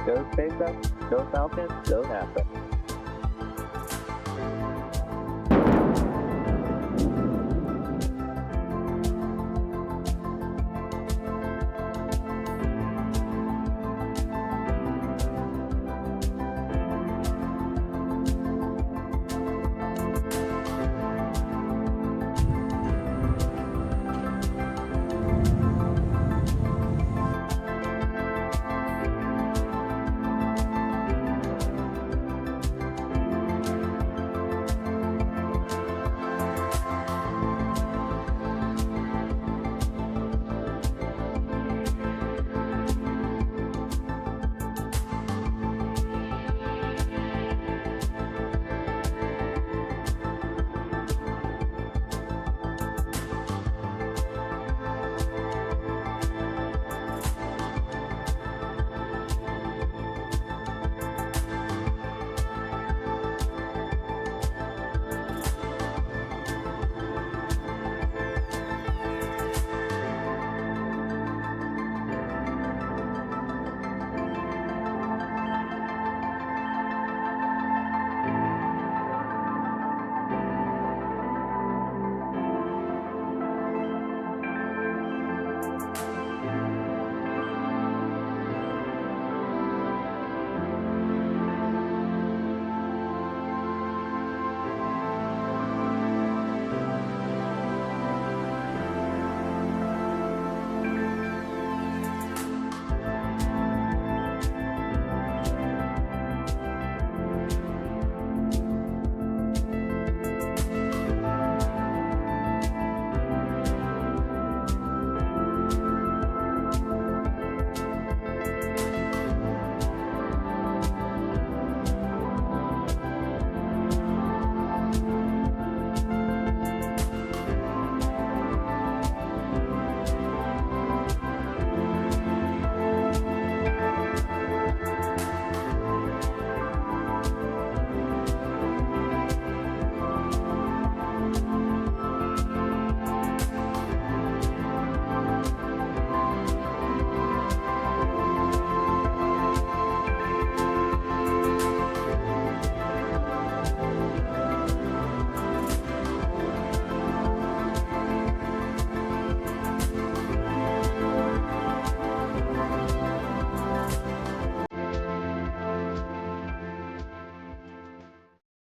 Go SpaceX, go Falcon, go NASA.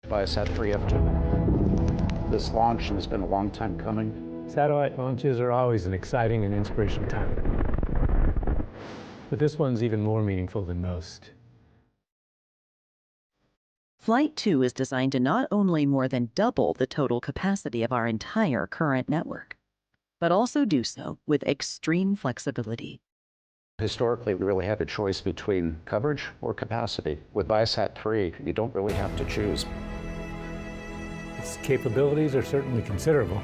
ViaSat-3 F2. This launch has been a long time coming. Satellite launches are always an exciting and inspirational time. But this one's even more meaningful than most. Flight 2 is designed to not only more than double the total capacity of our entire current network, but also do so with extreme flexibility. Historically, we really had a choice between coverage or capacity. With ViaSat-3, you don't really have to choose. Its capabilities are certainly considerable.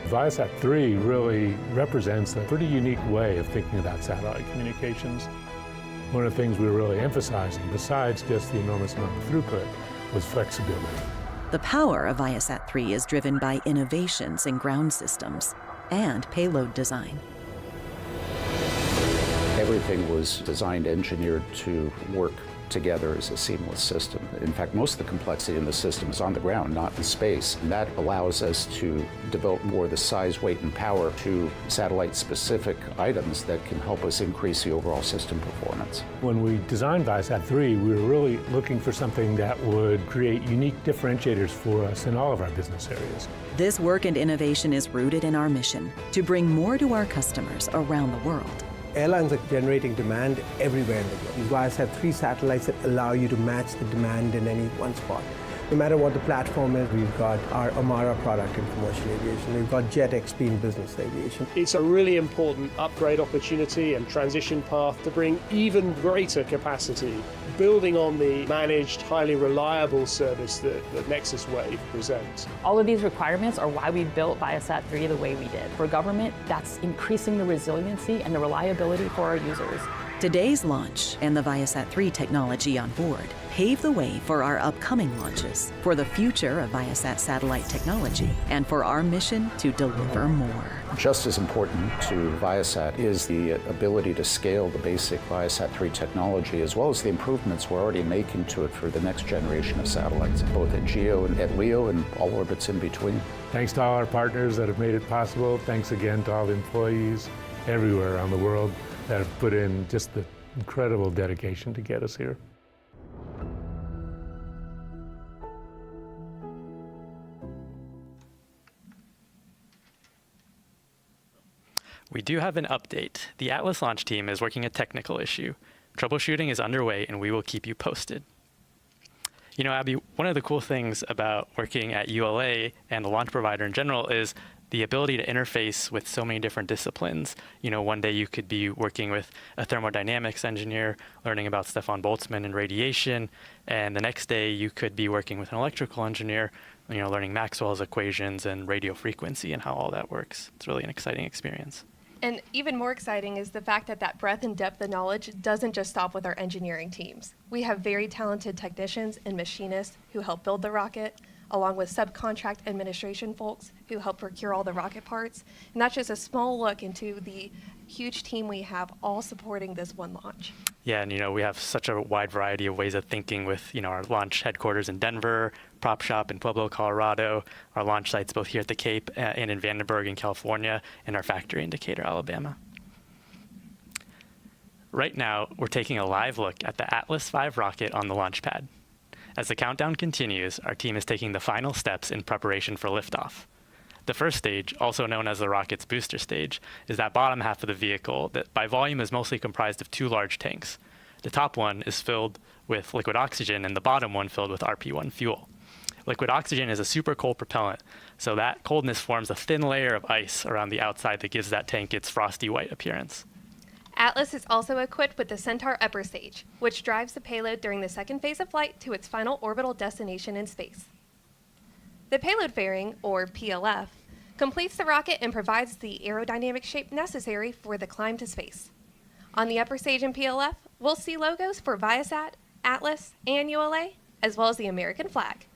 ViaSat-3 really represents a pretty unique way of thinking about satellite communications. One of the things we were really emphasizing, besides just the enormous amount of throughput, was flexibility. The power of ViaSat-3 is driven by innovations in ground systems and payload design. Everything was designed, engineered to work together as a seamless system. In fact, most of the complexity in the system is on the ground, not in space. And that allows us to devote more of the size, weight, and power to satellite-specific items that can help us increase the overall system performance. When we designed ViaSat-3, we were really looking for something that would create unique differentiators for us in all of our business areas. This work and innovation is rooted in our mission to bring more to our customers around the world. Airlines are generating demand everywhere in the world. These ViaSat-3 satellites that allow you to match the demand in any one spot. No matter what the platform is, we've got our Amara product in commercial aviation. We've got JetXP in business aviation. It's a really important upgrade opportunity and transition path to bring even greater capacity, building on the managed, highly reliable service that Nexus Wave presents. All of these requirements are why we built ViaSat-3 the way we did. For government, that's increasing the resiliency and the reliability for our users. Today's launch and the ViaSat-3 technology on board pave the way for our upcoming launches, for the future of Viasat satellite technology, and for our mission to deliver more. Just as important to Viasat is the ability to scale the basic ViaSat-3 technology, as well as the improvements we're already making to it for the next generation of satellites, both at GEO and at LEO and all orbits in between. Thanks to all our partners that have made it possible. Thanks again to all the employees everywhere around the world that have put in just the incredible dedication to get us here. We do have an update. The Atlas launch team is working a technical issue. Troubleshooting is underway, and we will keep you posted. You know, Abby, one of the cool things about working at ULA and the launch provider in general is the ability to interface with so many different disciplines. You know, one day you could be working with a thermodynamics engineer, learning about Stefan Boltzmann and radiation, and the next day you could be working with an electrical engineer, you know, learning Maxwell's equations and radio frequency and how all that works. It's really an exciting experience. And even more exciting is the fact that that breadth and depth of knowledge doesn't just stop with our engineering teams. We have very talented technicians and machinists who help build the rocket, along with subcontract administration folks who help procure all the rocket parts. And that's just a small look into the huge team we have all supporting this one launch. Yeah, and you know, we have such a wide variety of ways of thinking with, you know, our launch headquarters in Denver, prop shop in Pueblo, Colorado, our launch sites both here at the Cape and in Vandenberg in California, and our factory in Decatur, Alabama. Right now, we're taking a live look at the Atlas V rocket on the launch pad. As the countdown continues, our team is taking the final steps in preparation for liftoff. The first stage, also known as the rocket's booster stage, is that bottom half of the vehicle that by volume is mostly comprised of two large tanks. The top one is filled with liquid oxygen and the bottom one filled with RP-1 fuel. Liquid oxygen is a super cold propellant, so that coldness forms a thin layer of ice around the outside that gives that tank its frosty white appearance. Atlas is also equipped with the Centaur upper stage, which drives the payload during the second phase of flight to its final orbital destination in space. The payload fairing, or PLF, completes the rocket and provides the aerodynamic shape necessary for the climb to space. On the upper stage in PLF, we'll see logos for Viasat, Atlas, and ULA, as well as the American flag.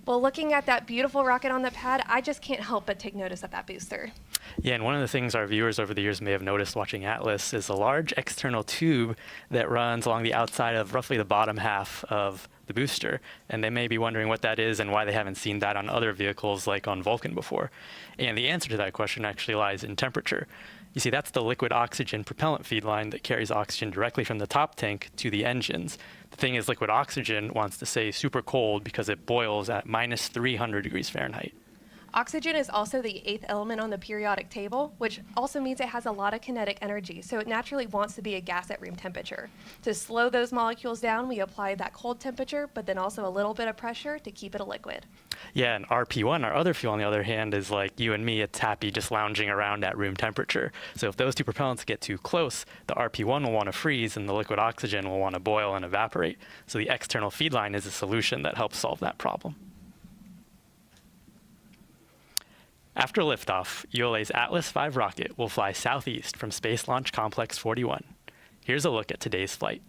Well, looking at that beautiful rocket on the pad, I just can't help but take notice of that booster. Yeah, and one of the things our viewers over the years may have noticed watching Atlas is a large external tube that runs along the outside of roughly the bottom half of the booster. And they may be wondering what that is and why they haven't seen that on other vehicles like on Vulcan before. And the answer to that question actually lies in temperature. You see, that's the liquid oxygen propellant feed line that carries oxygen directly from the top tank to the engines. The thing is, liquid oxygen wants to stay super cold because it boils at minus 300 degrees Fahrenheit. Oxygen is also the 8th element on the periodic table, which also means it has a lot of kinetic energy, so it naturally wants to be a gas at room temperature. To slow those molecules down, we apply that cold temperature, but then also a little bit of pressure to keep it a liquid. Yeah, and RP-1, our other fuel, on the other hand, is like you and me. It's happy just lounging around at room temperature. So if those two propellants get too close, the RP-1 will want to freeze and the liquid oxygen will want to boil and evaporate. So the external feed line is a solution that helps solve that problem. After liftoff, ULA's Atlas V rocket will fly southeast from Space Launch Complex 41. Here's a look at today's flight.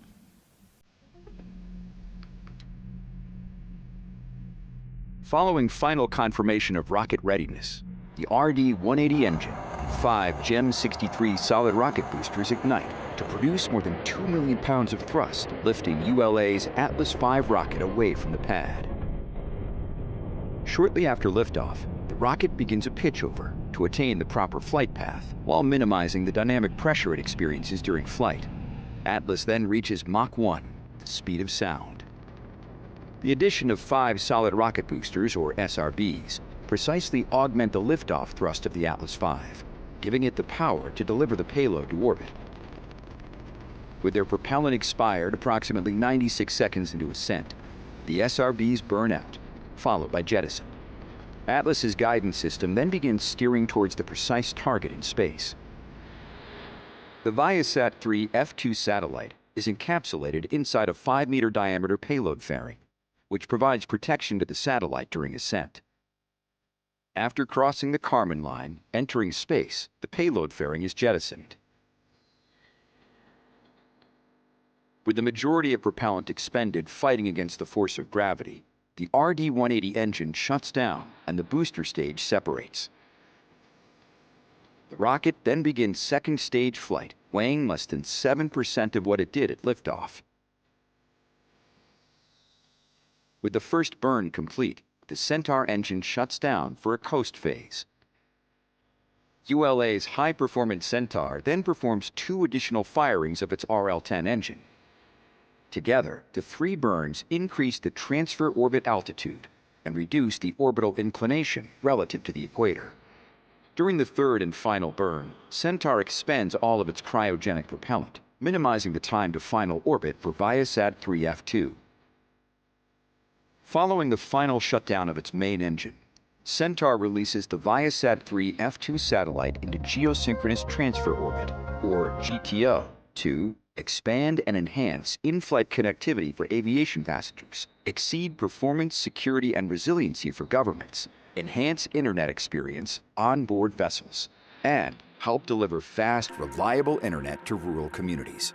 Following final confirmation of rocket readiness, the RD-180 engine and 5 GEM 63 solid rocket boosters ignite to produce more than 2 million pounds of thrust, lifting ULA's Atlas V rocket away from the pad. Shortly after liftoff, the rocket begins a pitchover to attain the proper flight path while minimizing the dynamic pressure it experiences during flight. Atlas then reaches Mach 1, the speed of sound. The addition of 5 solid rocket boosters, or SRBs, precisely augment the liftoff thrust of the Atlas V, giving it the power to deliver the payload to orbit. With their propellant expired approximately 96 seconds into ascent, the SRBs burn out, followed by jettison. Atlas's guidance system then begins steering towards the precise target in space. The ViaSat-3 F2 satellite is encapsulated inside a 5-meter diameter payload fairing, which provides protection to the satellite during ascent. After crossing the Kármán line, entering space, the payload fairing is jettisoned. With the majority of propellant expended fighting against the force of gravity, the RD-180 engine shuts down and the booster stage separates. The rocket then begins second stage flight, weighing less than 7% of what it did at liftoff. With the first burn complete, the Centaur engine shuts down for a coast phase. ULA's high-performance Centaur then performs 2 additional firings of its RL-10 engine. Together, the 3 burns increase the transfer orbit altitude and reduce the orbital inclination relative to the equator. During the third and final burn, Centaur expends all of its cryogenic propellant, minimizing the time to final orbit for ViaSat-3 F2. Following the final shutdown of its main engine, Centaur releases the ViaSat-3 F2 satellite into geosynchronous transfer orbit, or GTO, to expand and enhance in-flight connectivity for aviation passengers, exceed performance, security, and resiliency for governments, enhance internet experience on board vessels, and help deliver fast, reliable internet to rural communities.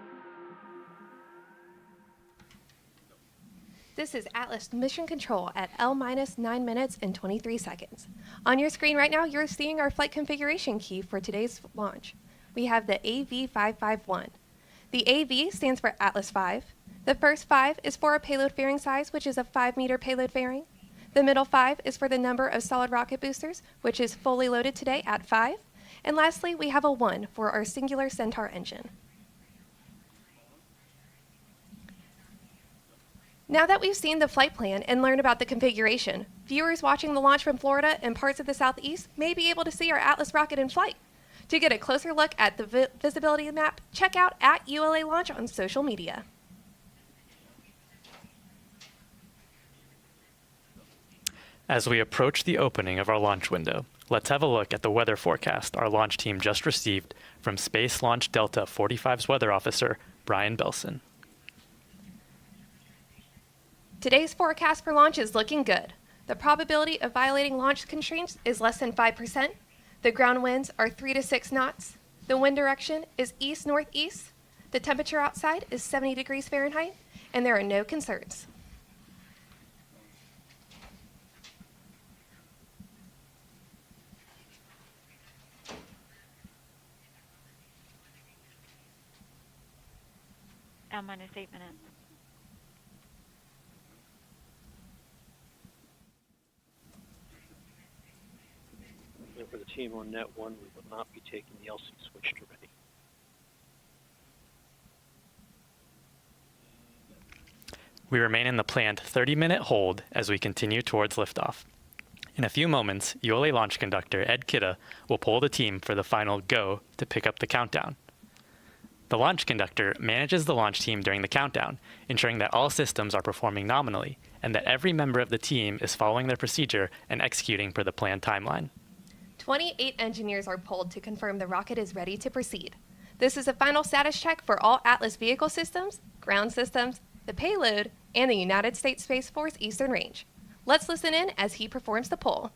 This is Atlas Mission Control at L-9 minutes and 23 seconds. On your screen right now, you're seeing our flight configuration key for today's launch. We have the AV551. The AV stands for Atlas V. The first 5 is for our payload fairing size, which is a 5-meter payload fairing. The middle 5 is for the number of solid rocket boosters, which is fully loaded today at 5. And lastly, we have a 1 for our singular Centaur engine. Now that we've seen the flight plan and learned about the configuration, viewers watching the launch from Florida and parts of the Southeast may be able to see our Atlas rocket in flight. To get a closer look at the visibility map, check out @ULA Launch on social media. As we approach the opening of our launch window, let's have a look at the weather forecast our launch team just received from Space Launch Delta 45's weather officer, Brian Belson. Today's forecast for launch is looking good. The probability of violating launch constraints is less than 5%. The ground winds are 3 to 6 knots. The wind direction is east-northeast. The temperature outside is 70 degrees Fahrenheit, and there are no concerns. L-8 minutes. And for the team on net 1, we will not be taking the LC switch to ready. We remain in the planned 30-minute hold as we continue towards liftoff. In a few moments, ULA launch conductor Ed Kidda will poll the team for the final go to pick up the countdown. The launch conductor manages the launch team during the countdown, ensuring that all systems are performing nominally and that every member of the team is following their procedure and executing per the planned timeline. 28 engineers are polled to confirm the rocket is ready to proceed. This is a final status check for all Atlas vehicle systems, ground systems, the payload, and the United States Space Force Eastern Range. Let's listen in as he performs the poll.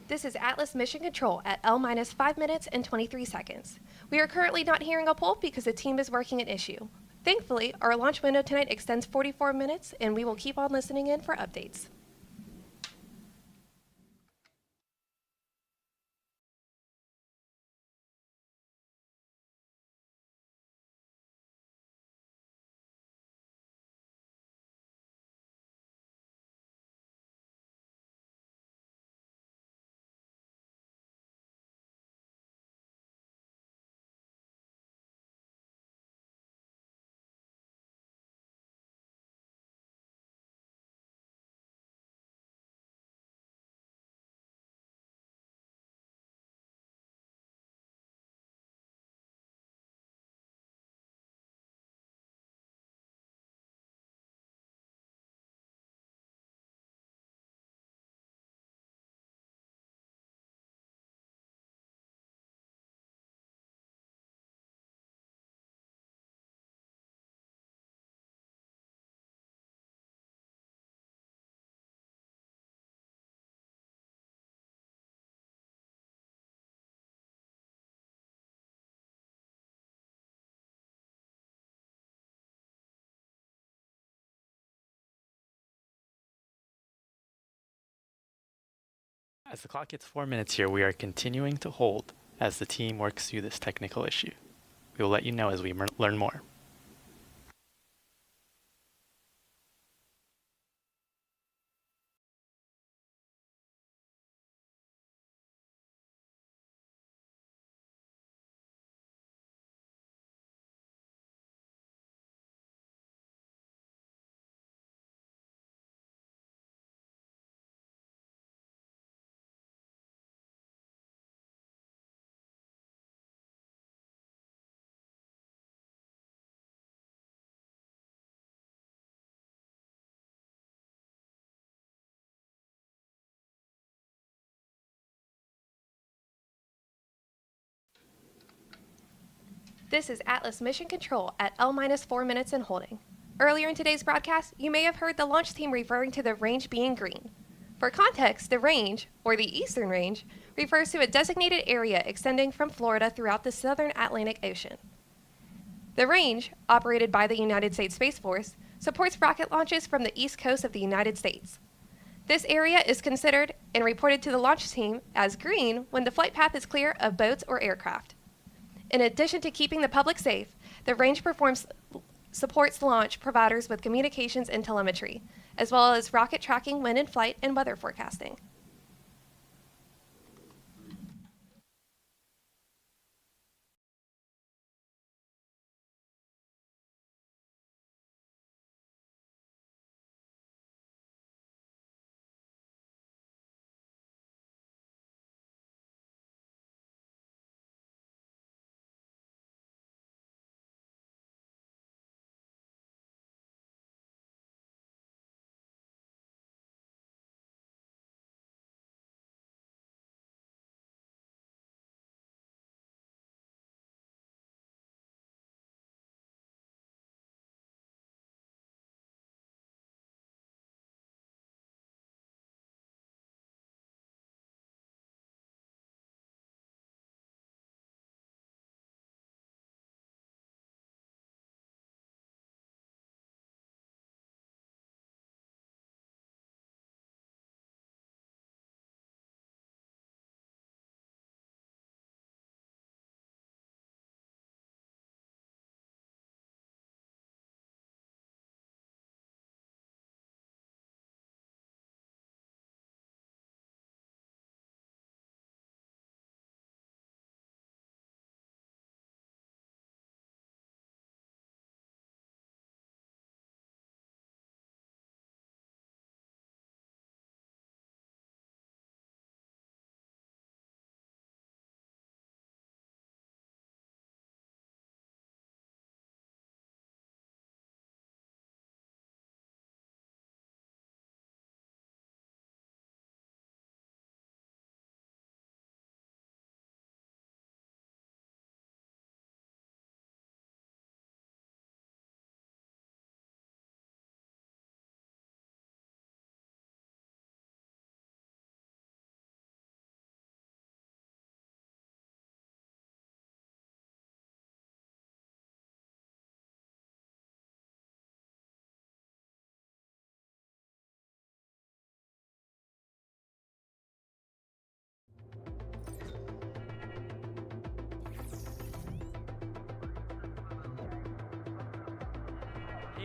This is Atlas Mission Control at L-5 minutes and 23 seconds. We are currently not hearing a pulse because the team is working an issue. Thankfully, our launch window tonight extends 44 minutes, and we will keep on listening in for updates. As the clock hits 4 minutes here, we are continuing to hold as the team works through this technical issue. We will let you know as we learn more. This is Atlas Mission Control at L-4 minutes and holding. Earlier in today's broadcast, you may have heard the launch team referring to the range being green. For context, the range, or the Eastern Range, refers to a designated area extending from Florida throughout the southern Atlantic Ocean. The range, operated by the United States Space Force, supports rocket launches from the east coast of the United States. This area is considered and reported to the launch team as green when the flight path is clear of boats or aircraft. In addition to keeping the public safe, the range supports launch providers with communications and telemetry, as well as rocket tracking when in flight and weather forecasting.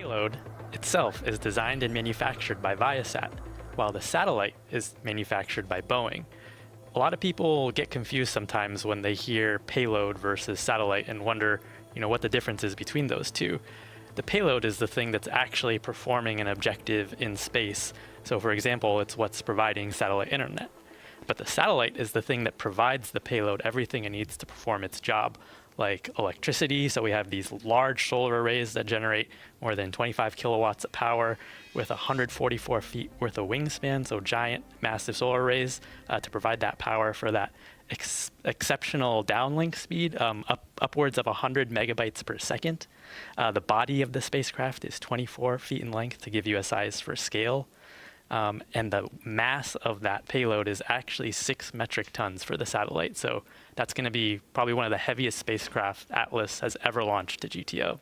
Payload itself is designed and manufactured by ViaSat, while the satellite is manufactured by Boeing. A lot of people get confused sometimes when they hear payload versus satellite and wonder, what the difference is between those two. The payload is the thing that's actually performing an objective in space. So for example, it's what's providing satellite internet. But the satellite is the thing that provides the payload everything it needs to perform its job, like electricity. So we have these large solar arrays that generate more than 25 kilowatts of power with 144 feet worth of wingspan, so giant, massive solar arrays to provide that power for that exceptional downlink speed, upwards of 100 megabytes per second. The body of the spacecraft is 24 feet in length to give you a size for scale. And the mass of that payload is actually 6 metric tons for the satellite. So that's going to be probably one of the heaviest spacecraft Atlas has ever launched to GTO.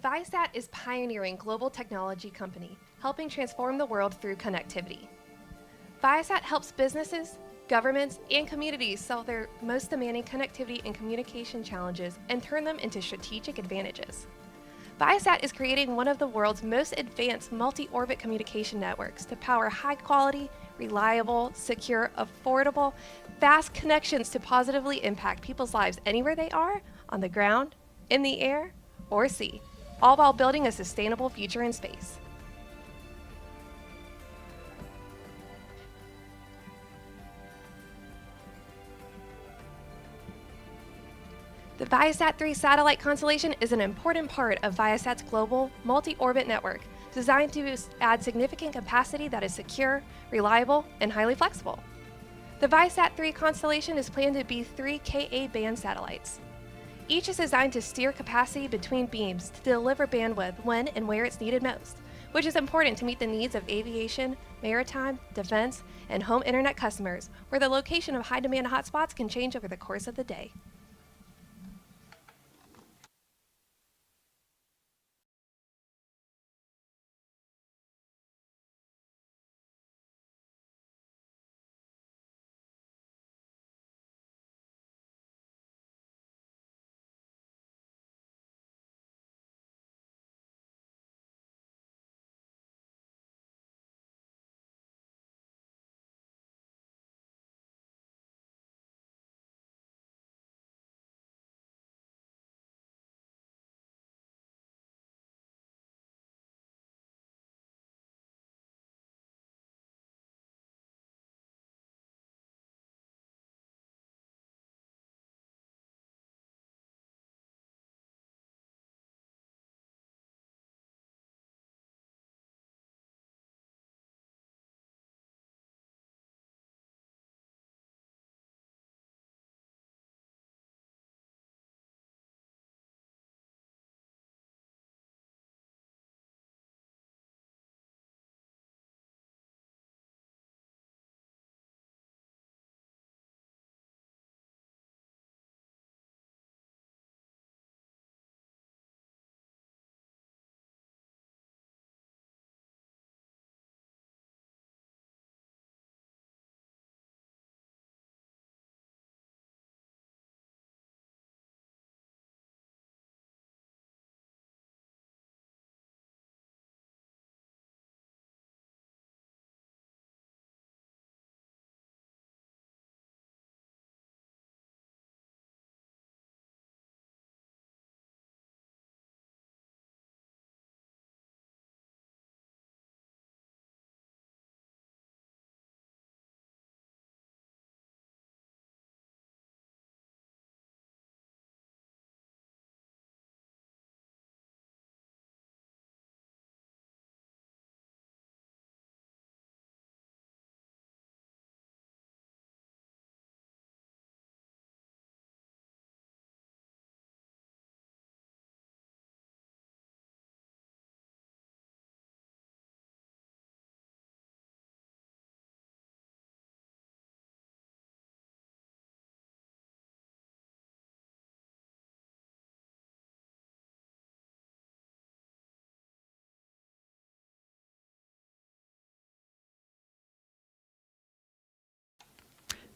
ViaSat is pioneering global technology company, helping transform the world through connectivity. ViaSat helps businesses, governments, and communities solve their most demanding connectivity and communication challenges and turn them into strategic advantages. ViaSat is creating one of the world's most advanced multi-orbit communication networks to power high-quality, reliable, secure, affordable, fast connections to positively impact people's lives anywhere they are, on the ground, in the air, or sea, all while building a sustainable future in space. The ViaSat-3 satellite constellation is an important part of ViaSat's global multi-orbit network, designed to add significant capacity that is secure, reliable, and highly flexible. The ViaSat-3 constellation is planned to be 3 Ka-band satellites. Each is designed to steer capacity between beams to deliver bandwidth when and where it's needed most, which is important to meet the needs of aviation, maritime, defense, and home internet customers, where the location of high-demand hotspots can change over the course of the day.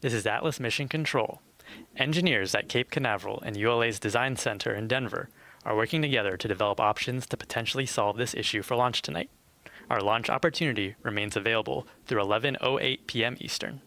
This is Atlas Mission Control. Engineers at Cape Canaveral and ULA's Design Center in Denver are working together to develop options to potentially solve this issue for launch tonight. Our launch opportunity remains available through 11:08 p.m. Eastern.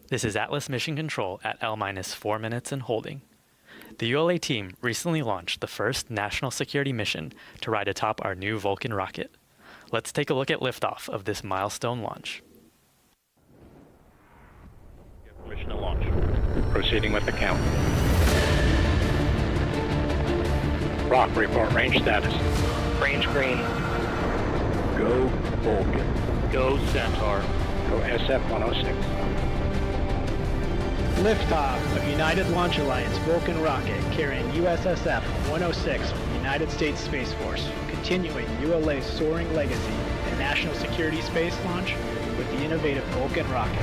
This is Atlas Mission Control at L-4 minutes and holding. The ULA team recently launched the first national security mission to ride atop our new Vulcan rocket. Let's take a look at liftoff of this milestone launch. Permission to launch. Proceeding with the count. Rock, report range status. Range green. Go Vulcan. Go Centaur. Go SF-106. Liftoff of United Launch Alliance Vulcan rocket carrying USSF-106 from the United States Space Force, continuing ULA's soaring legacy in national security space launch with the innovative Vulcan rocket.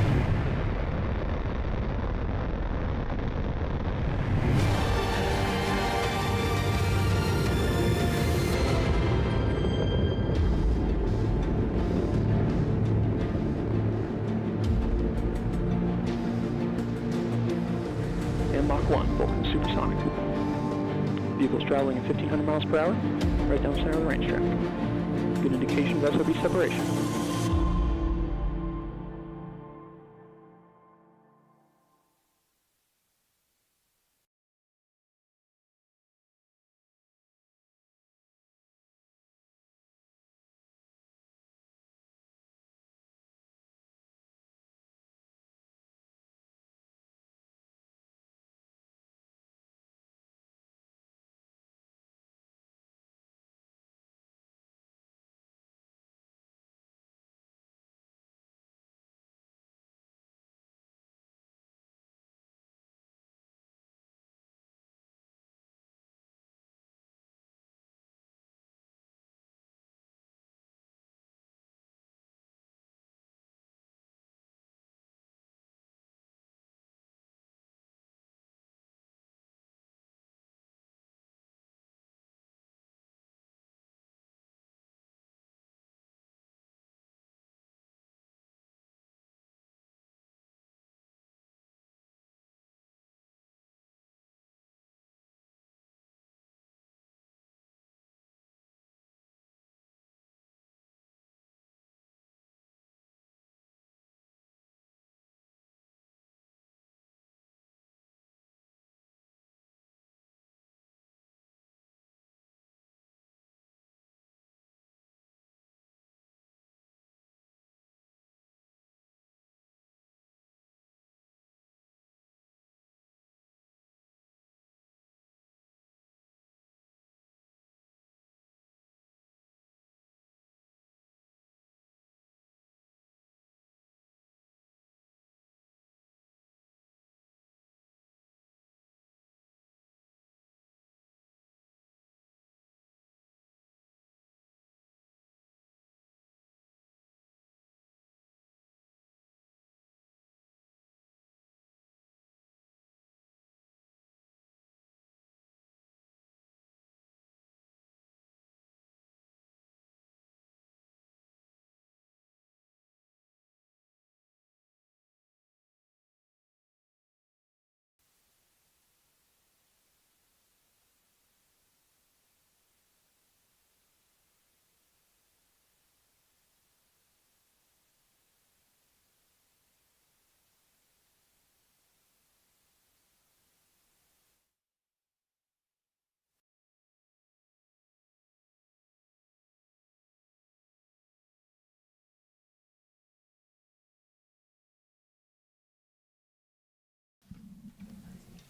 Mach 1, Vulcan supersonic. Vehicle's traveling at 1,500 miles per hour, right down the center of the range track. Good indication of SOB separation.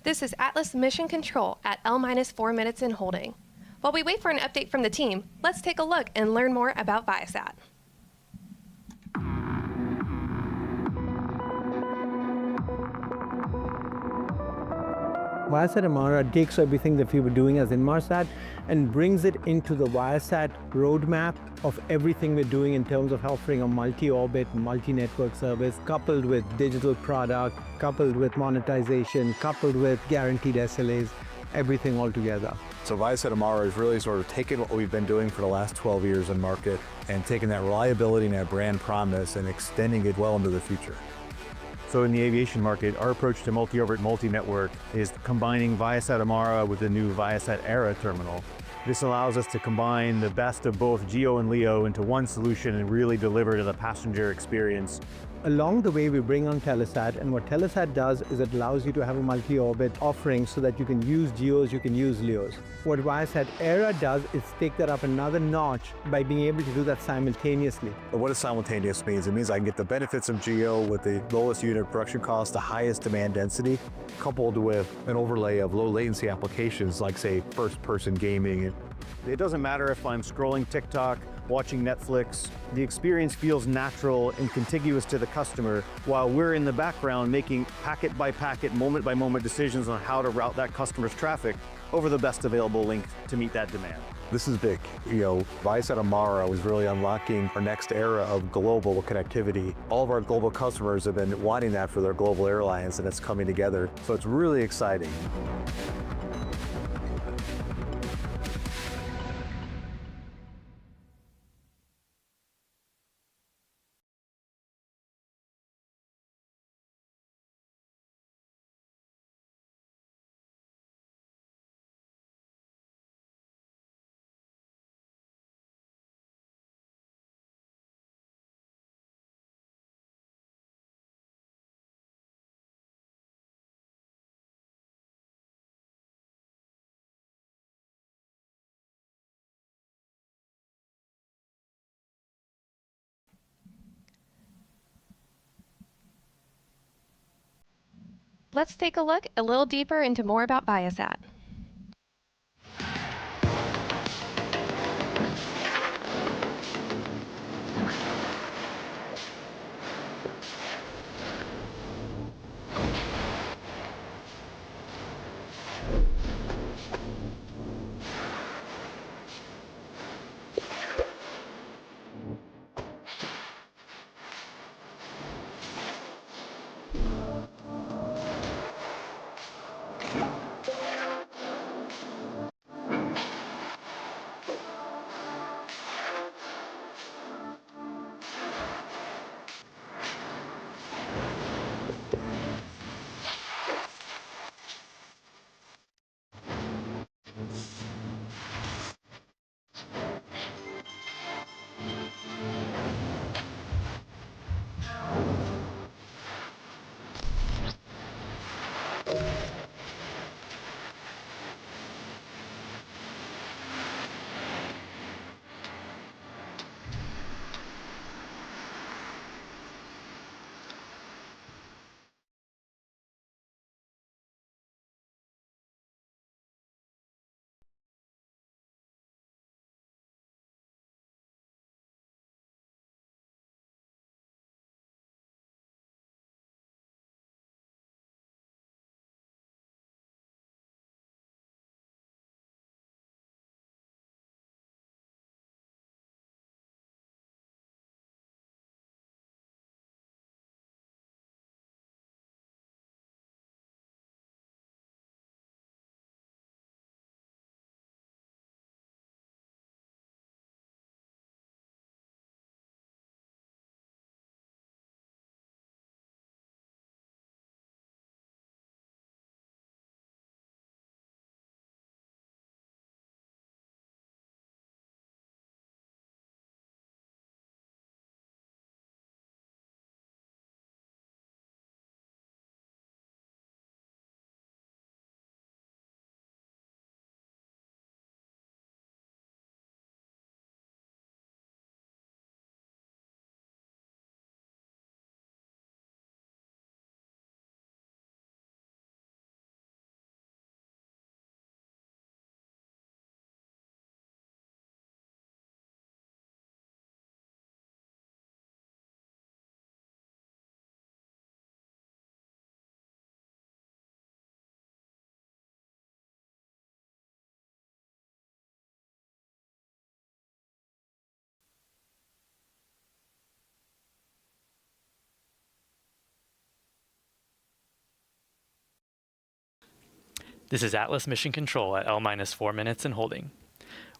This is Atlas Mission Control at L-4 minutes in holding. While we wait for an update from the team, let's take a look and learn more about ViaSat. ViaSat Amara takes everything that we were doing as Inmarsat and brings it into the ViaSat roadmap of everything we're doing in terms of offering a multi-orbit, multi-network service, coupled with digital product, coupled with monetization, coupled with guaranteed SLAs, everything all together. So ViaSat Amara is really sort of taking what we've been doing for the last 12 years in market and taking that reliability and that brand promise and extending it well into the future. So in the aviation market, our approach to multi-orbit, multi-network is combining ViaSat Amara with the new ViaSat Era terminal. This allows us to combine the best of both GEO and LEO into one solution and really deliver to the passenger experience. Along the way, we bring on Telesat, and what Telesat does is it allows you to have a multi-orbit offering so that you can use GEOs, you can use LEOs. What ViaSat Era does is take that up another notch by being able to do that simultaneously. What does simultaneous mean? It means I can get the benefits of GEO with the lowest unit production cost, the highest demand density, coupled with an overlay of low latency applications like, say, first-person gaming. It doesn't matter if I'm scrolling TikTok, watching Netflix. The experience feels natural and contiguous to the customer while we're in the background making packet by packet, moment by moment decisions on how to route that customer's traffic over the best available link to meet that demand. This is big. ViaSat Amara was really unlocking our next era of global connectivity. All of our global customers have been wanting that for their global airlines, and it's coming together. So it's really exciting. Let's take a look a little deeper into more about ViaSat. This is Atlas Mission Control at L-4 minutes and holding.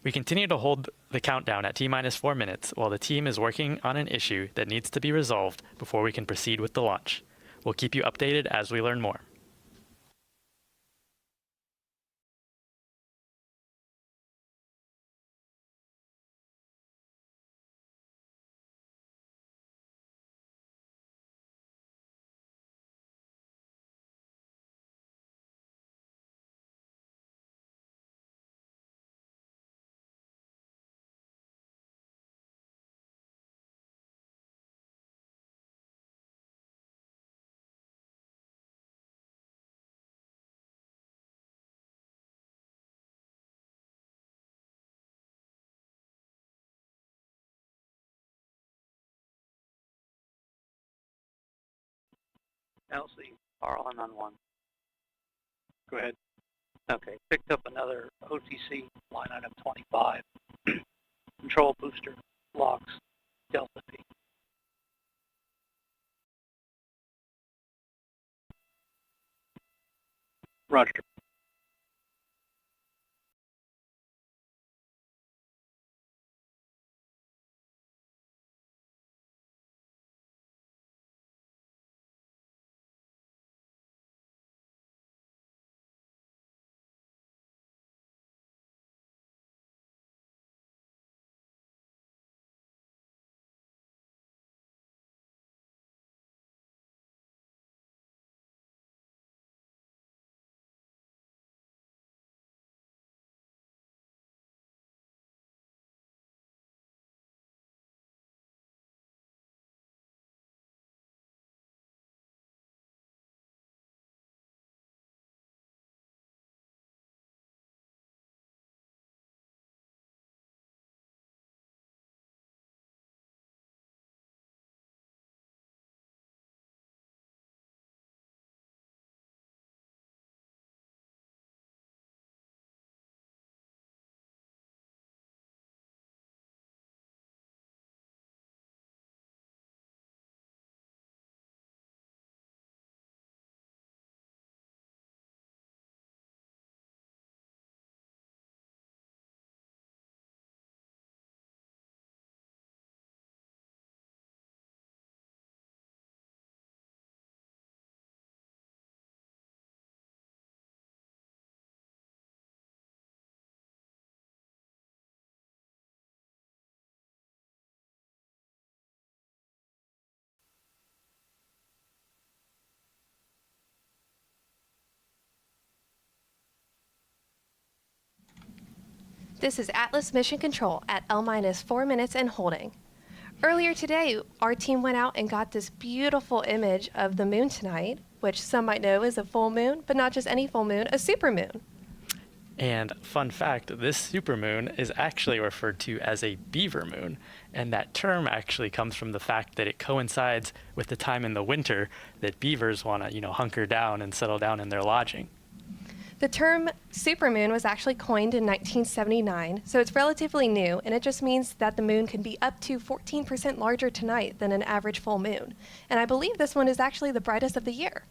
We continue to hold the countdown at T-4 minutes while the team is working on an issue that needs to be resolved before we can proceed with the launch. We'll keep you updated as we learn more. Elsie, RLN on 1. Go ahead. Okay, picked up another OTC, line item 25. Control booster, logs, Delta P. Roger. This is Atlas Mission Control at L-4 minutes and holding. Earlier today, our team went out and got this beautiful image of the moon tonight, which some might know is a full moon, but not just any full moon, a supermoon. And fun fact, this supermoon is actually referred to as a beaver moon, and that term actually comes from the fact that it coincides with the time in the winter that beavers want to, hunker down and settle down in their lodging. The term supermoon was actually coined in 1979, so it's relatively new, and it just means that the moon can be up to 14% larger tonight than an average full moon. And I believe this one is actually the brightest of the year.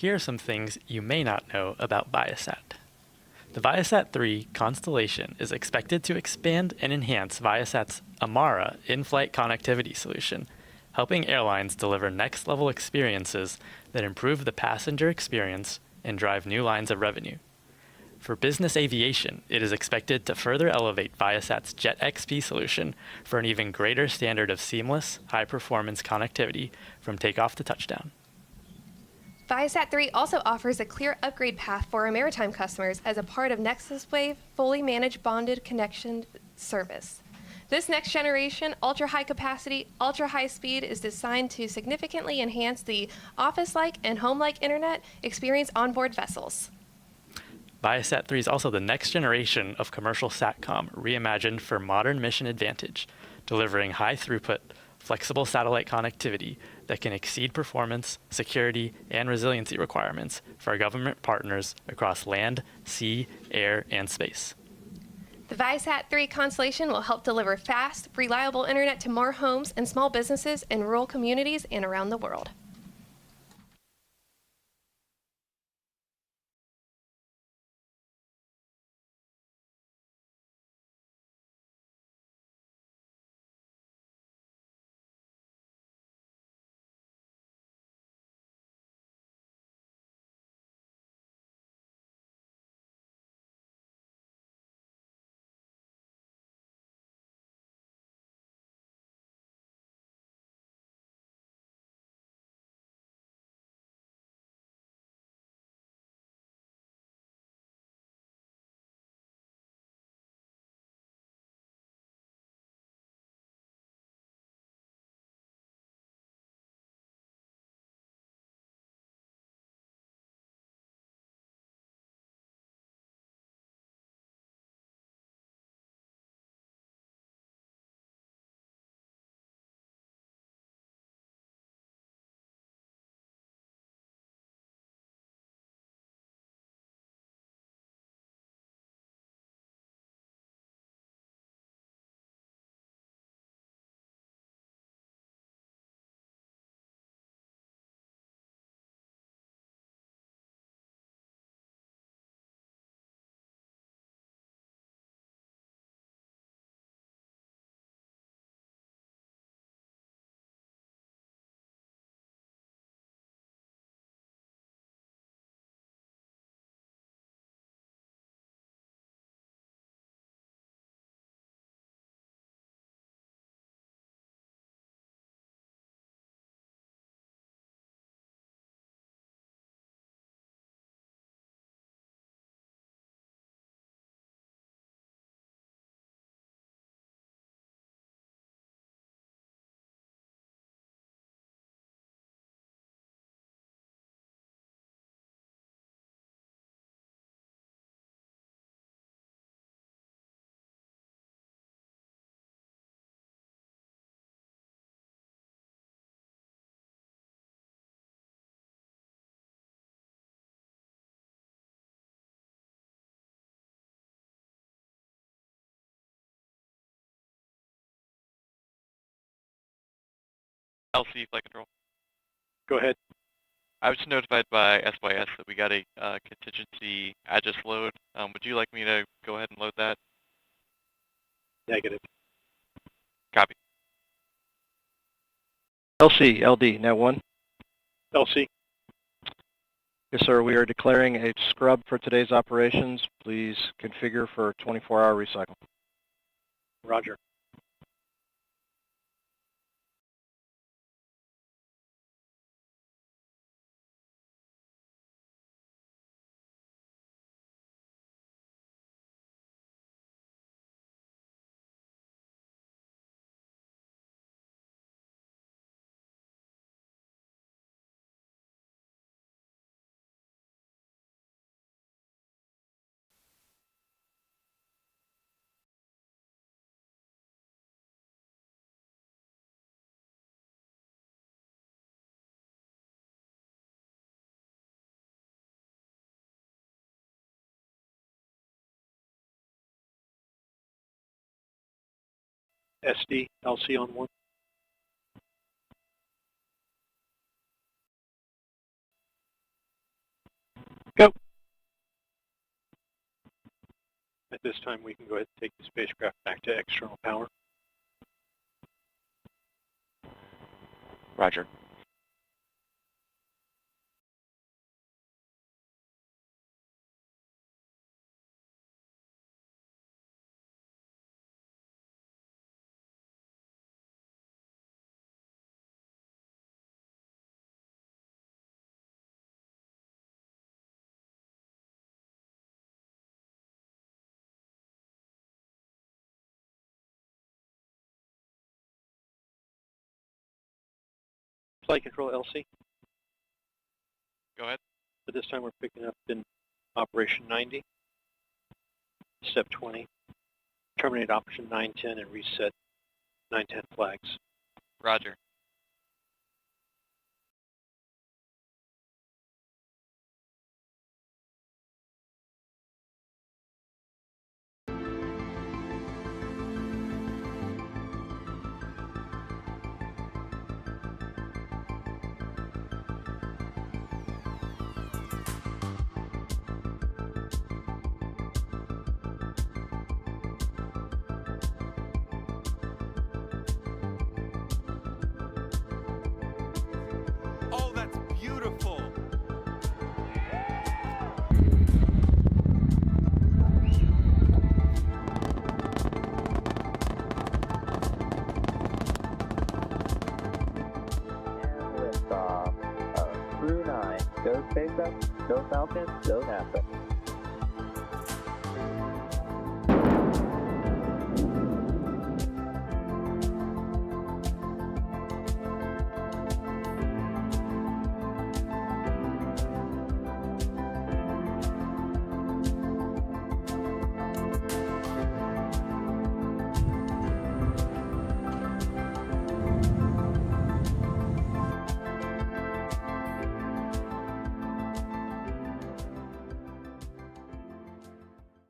Here are some things you may not know about Viasat. The ViaSat-3 constellation is expected to expand and enhance Viasat's Amara in-flight connectivity solution, helping airlines deliver next-level experiences that improve the passenger experience and drive new lines of revenue. For business aviation, it is expected to further elevate Viasat's JetXP solution for an even greater standard of seamless, high-performance connectivity from takeoff to touchdown. ViaSat-3 also offers a clear upgrade path for our maritime customers as a part of NexusWave fully managed bonded connection service. This next generation ultra-high capacity, ultra-high speed is designed to significantly enhance the office-like and home-like internet experience onboard vessels. Viasat-3 is also the next generation of commercial SATCOM reimagined for modern mission advantage, delivering high-throughput, flexible satellite connectivity that can exceed performance, security, and resiliency requirements for our government partners across land, sea, air, and space. The ViaSat-3 constellation will help deliver fast, reliable internet to more homes and small businesses in rural communities and around the world. LC flight control. Go ahead. I was just notified by SYS that we got a contingency Aegis load. Would you like me to go ahead and load that? Negative. Copy. LC, LD, now 1. LC. Yes, sir. We are declaring a scrub for today's operations. Please configure for 24-hour recycle. Roger. SD, LC on 1. This time we can go ahead and take the spacecraft back to external power. Roger. Flight control LC. Go ahead. But this time we're picking up in operation 90, step 20, terminate option 910 and reset 910 flags. Roger. Oh, that's beautiful. And liftoff of Crew 9. Go SpaceX, go Falcon, go NASA.